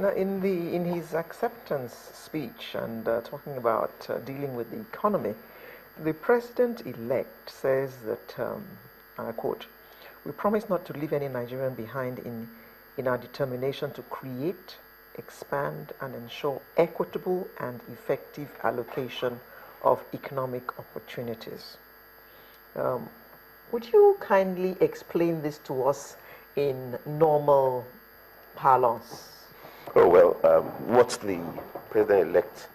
Now, in his acceptance speech and talking about dealing with the economy, the president-elect says that, and I quote, "We promise not to leave any Nigerian behind in our determination to create, expand, and ensure equitable and effective allocation of economic opportunities." Would you kindly explain this to us in normal parlance? Oh, well, what the president-elect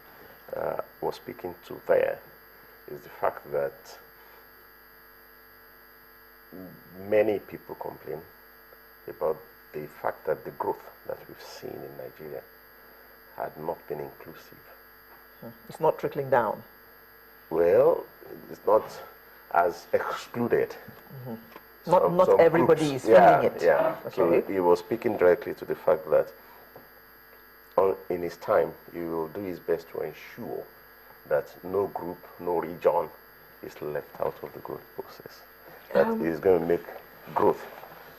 was speaking to there is the fact that many people complain about the fact that the growth that we've seen in Nigeria had not been inclusive. It's not trickling down. Well, it's not as excluded. Not everybody groups. is feeling it. Yeah. Okay. So he was speaking directly to the fact that in his time, he will do his best to ensure that no group, no region is left out of the growth process. That is going to make growth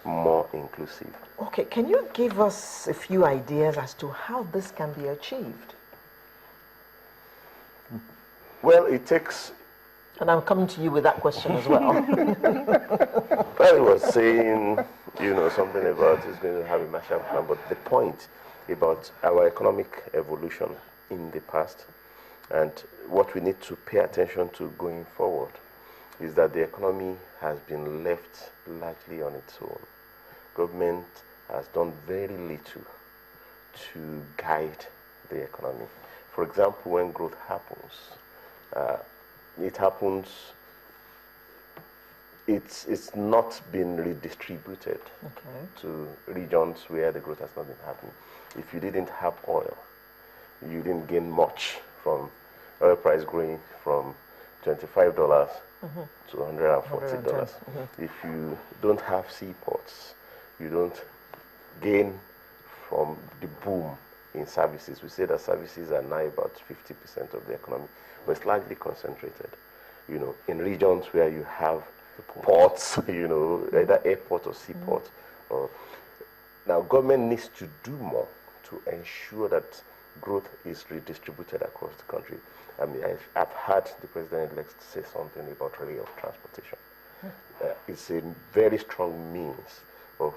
more inclusive. Okay, can you give us a few ideas as to how this can be achieved? Well, it takes... And I'm coming to you with that question as well. Well, he was saying, something about he's going to have a Marshall Plan, but the point about our economic evolution in the past and what we need to pay attention to going forward is that the economy has been left largely on its own. Government has done very little to guide the economy. For example, when growth happens, it happens, it's not been redistributed to regions where the growth has not been happening. If you didn't have oil, you didn't gain much from oil price growing from $25 to $140. If you don't have seaports, you don't gain from the boom in services. We say that services are now about 50% of the economy, but it's largely concentrated, in regions where you have ports, either airport or seaport. Now, government needs to do more to ensure that growth is redistributed across the country. I mean, I've heard the president-elect say something about rail transportation. It's a very strong means of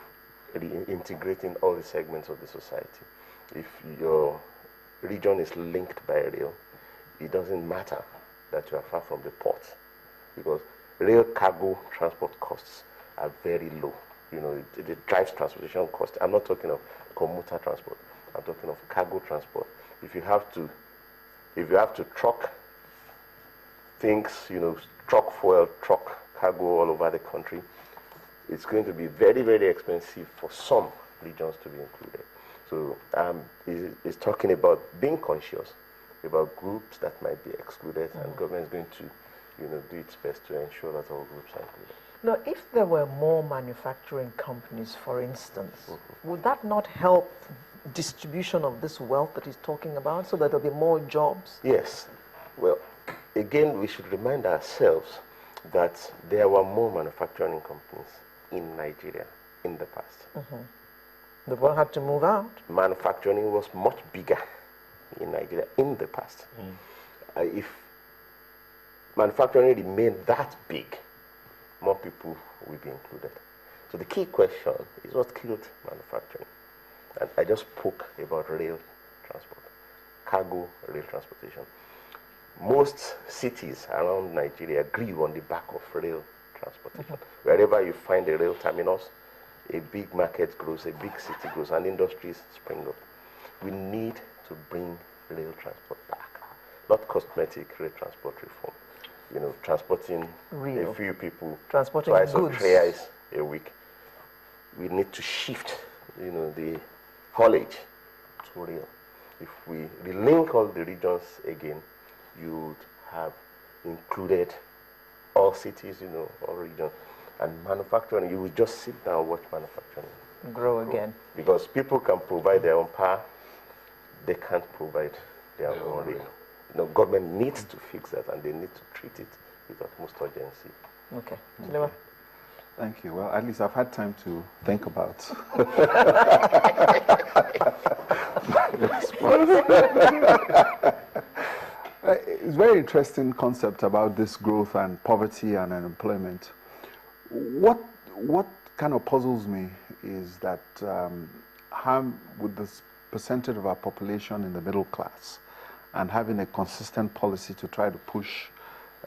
integrating all the segments of the society. If your region is linked by rail, it doesn't matter that you are far from the port, because rail cargo transport costs are very low. It drives transportation costs. I'm not talking of commuter transport. I'm talking of cargo transport. If you have to truck things, truck fuel, truck cargo all over the country, it's going to be very, very expensive for some regions to be included. So he's talking about being conscious about groups that might be excluded, and government is going to do its best to ensure that all groups are included. Now, if there were more manufacturing companies, for instance, would that not help distribution of this wealth that he's talking about, so that there'll be more jobs? Yes. Well, again, we should remind ourselves that there were more manufacturing companies in Nigeria in the past. The world had to move out. Manufacturing was much bigger in Nigeria in the past. If manufacturing remained that big, more people will be included. So the key question is what killed manufacturing? And I just spoke about rail transport, cargo rail transportation. Most cities around Nigeria grew on the back of rail transportation. Wherever you find a rail terminus, a big market grows, a big city grows, and industries spring up. We need to bring rail transport back, not cosmetic rail transport reform. Transporting a few people twice or thrice a week. We need to shift, the haulage to rail. If we relink all the regions again, you would have included all cities, all regions. And manufacturing, you would just sit down and watch manufacturing grow again. Because people can provide their own power, they can't provide their own rail. Government needs to fix that, and they need to treat it with utmost urgency. Okay. Tilewa? Thank you. Well, at least I've had time to think about interesting concept about this growth and poverty and unemployment. What kind of puzzles me is that how with this percentage of our population in the middle class and having a consistent policy to try to push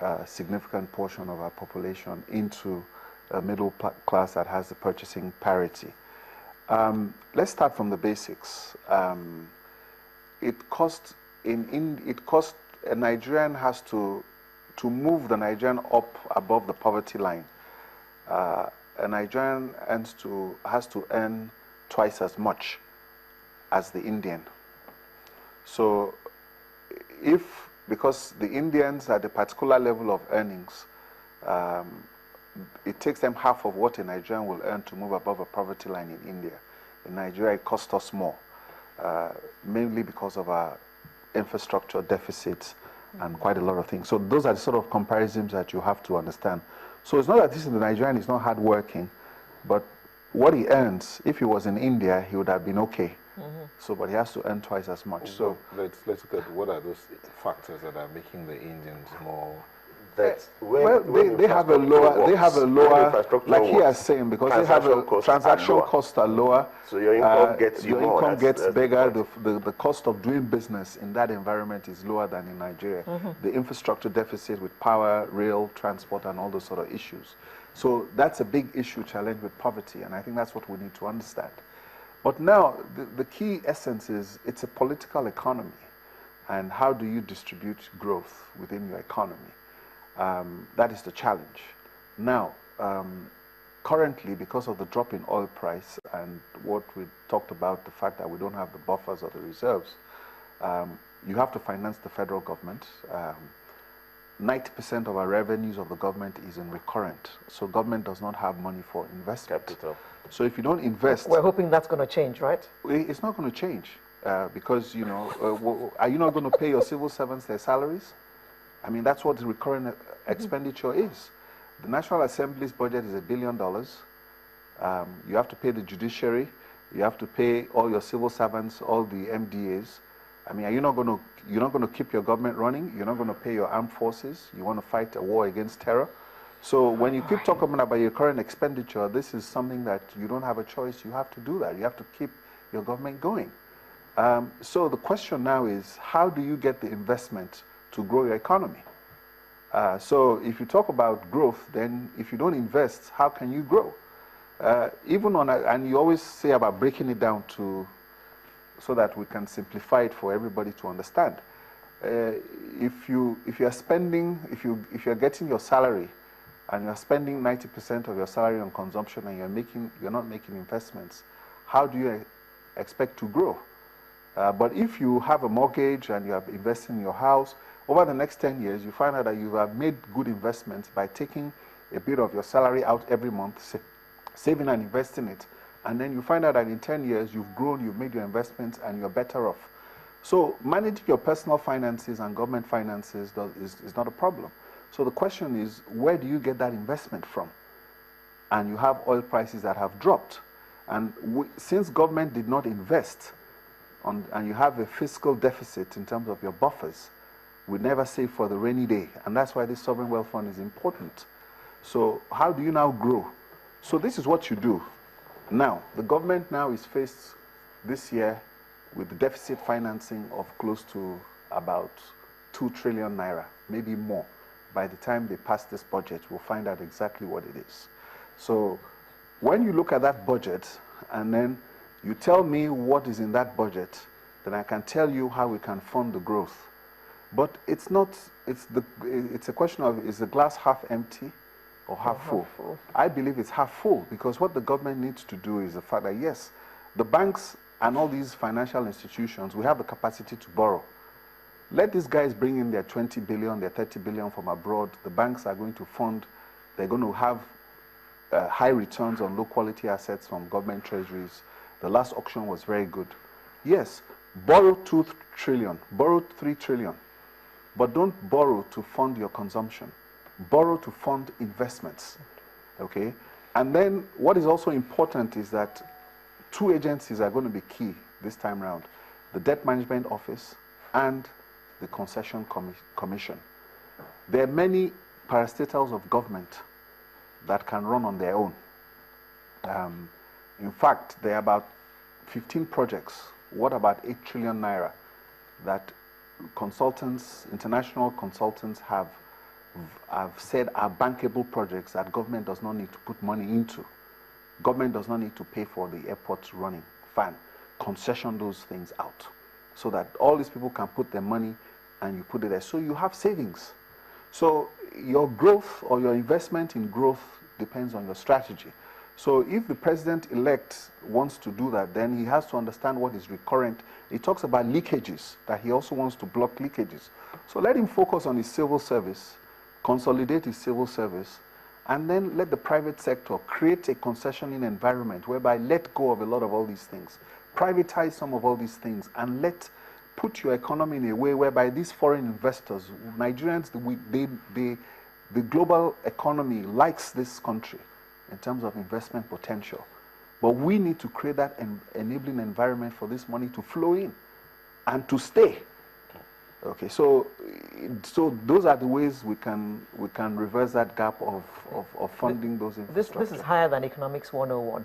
a significant portion of our population into a middle class that has the purchasing parity. Let's start from the basics. It costs a Nigerian has to move the Nigerian up above the poverty line. A Nigerian has to earn twice as much as the Indian. So because the Indians at a particular level of earnings, it takes them half of what a Nigerian will earn to move above a poverty line in India. In Nigeria, it costs us more, mainly because of our infrastructure deficits and quite a lot of things. So those are the sort of comparisons that you have to understand. So it's not that the Nigerian is not hardworking, but what he earns, if he was in India, he would have been okay. So, but he has to earn twice as much. So let's look at what are those factors that are making the Indians more. They have a lower, like he is saying, because they have transaction costs are lower. So your income gets your income gets bigger. The cost of doing business in that environment is lower than in Nigeria. The infrastructure deficit with power, rail, transport, and all those sort of issues. So that's a big challenge with poverty, and I think that's what we need to understand. But now, the key essence is it's a political economy, and how do you distribute growth within your economy? That is the challenge. Now, currently, because of the drop in oil price and what we talked about, the fact that we don't have the buffers or the reserves, you have to finance the federal government. 90% of our revenues of the government is in recurrent. So government does not have money for investment. Capital. So if you don't invest... We're hoping that's going to change, right? It's not going to change because, are you not going to pay your civil servants their salaries? I mean, that's what the recurrent expenditure is. The National Assembly's budget is $1 billion. You have to pay the judiciary. You have to pay all your civil servants, all the MDAs. I mean, you're not going to keep your government running. You're not going to pay your armed forces. You want to fight a war against terror. So when you keep talking about your current expenditure, this is something that you don't have a choice. You have to do that. You have to keep your government going. So the question now is, how do you get the investment to grow your economy? So if you talk about growth, then if you don't invest, how can you grow? And you always say about breaking it down so that we can simplify it for everybody to understand. If you're getting your salary and you're spending 90% of your salary on consumption and you're not making investments, how do you expect to grow? But if you have a mortgage and you have invested in your house, over the next 10 years, you find out that you have made good investments by taking a bit of your salary out every month, saving and investing it. And then you find out that in 10 years, you've grown, you've made your investments, and you're better off. So managing your personal finances and government finances is not a problem. So the question is, where do you get that investment from? And you have oil prices that have dropped. And since government did not invest, and you have a fiscal deficit in terms of your buffers, we never save for the rainy day. And that's why this sovereign wealth fund is important. So how do you now grow? So this is what you do. Now, the government now is faced this year with the deficit financing of close to about 2 trillion naira, maybe more. By the time they pass this budget, we'll find out exactly what it is. So when you look at that budget and then you tell me what is in that budget, then I can tell you how we can fund the growth. But it's a question of, is the glass half empty or half full? I believe it's half full, because what the government needs to do is the fact that, yes, the banks and all these financial institutions, we have the capacity to borrow. Let these guys bring in their 20 billion, their 30 billion from abroad. The banks are going to fund, they're going to have high returns on low quality assets from government treasuries. The last auction was very good. Yes, borrow 2 trillion, borrow 3 trillion, but don't borrow to fund your consumption. Borrow to fund investments, okay? And then what is also important is that 2 agencies are going to be key this time round: the Debt Management Office and the Concession Commission. There are many parastatals of government that can run on their own. In fact, there are about 15 projects. What about 8 trillion naira that consultants, international consultants have said are bankable projects that government does not need to put money into. Government does not need to pay for the airport running. Fine. Concession those things out so that all these people can put their money and you put it there. So you have savings. So your growth or your investment in growth depends on your strategy. So if the president-elect wants to do that, then he has to understand what is recurrent. He talks about leakages, that he also wants to block leakages. So let him focus on his civil service, consolidate his civil service, and then let the private sector create a concessioning environment whereby let go of a lot of all these things, privatize some of all these things, and put your economy in a way whereby these foreign investors, Nigerians, the global economy likes this country in terms of investment potential. But we need to create that enabling environment for this money to flow in and to stay. Okay, so those are the ways we can reverse that gap of funding those infrastructure. This is higher than Economics 101.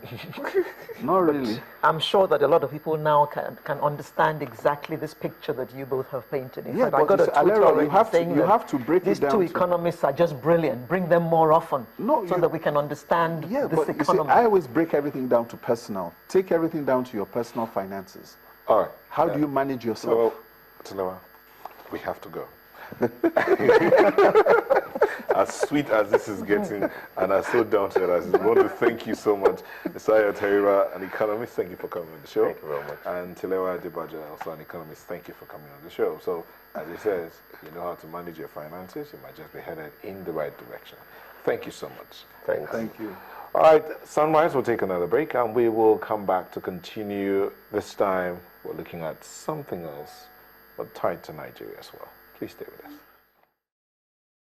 Not really. I'm sure that a lot of people now can understand exactly this picture that you both have painted. In fact, I got a tweet already saying you have to break these it down. Two economists are just brilliant. Bring them more often so that we can understand this economy. See, I always break everything down to personal. Take everything down to your personal finances. All right. How do you manage yourself? Tilewa, we have to go. As sweet as this is getting and as so down to earth, I want to thank you so much. Ayo Teribaurge, an economist, thank you for coming on the show. Thank you very much. And Tilewa Adebayo, also an economist, thank you for coming on the show. So, as he says, you know how to manage your finances, you might just be headed in the right direction. Thank you so much. Thanks. Thank you. All right, Sunrise, we'll take another break and we will come back to continue. This time, we're looking at something else, but tied to Nigeria as well. Please stay with us.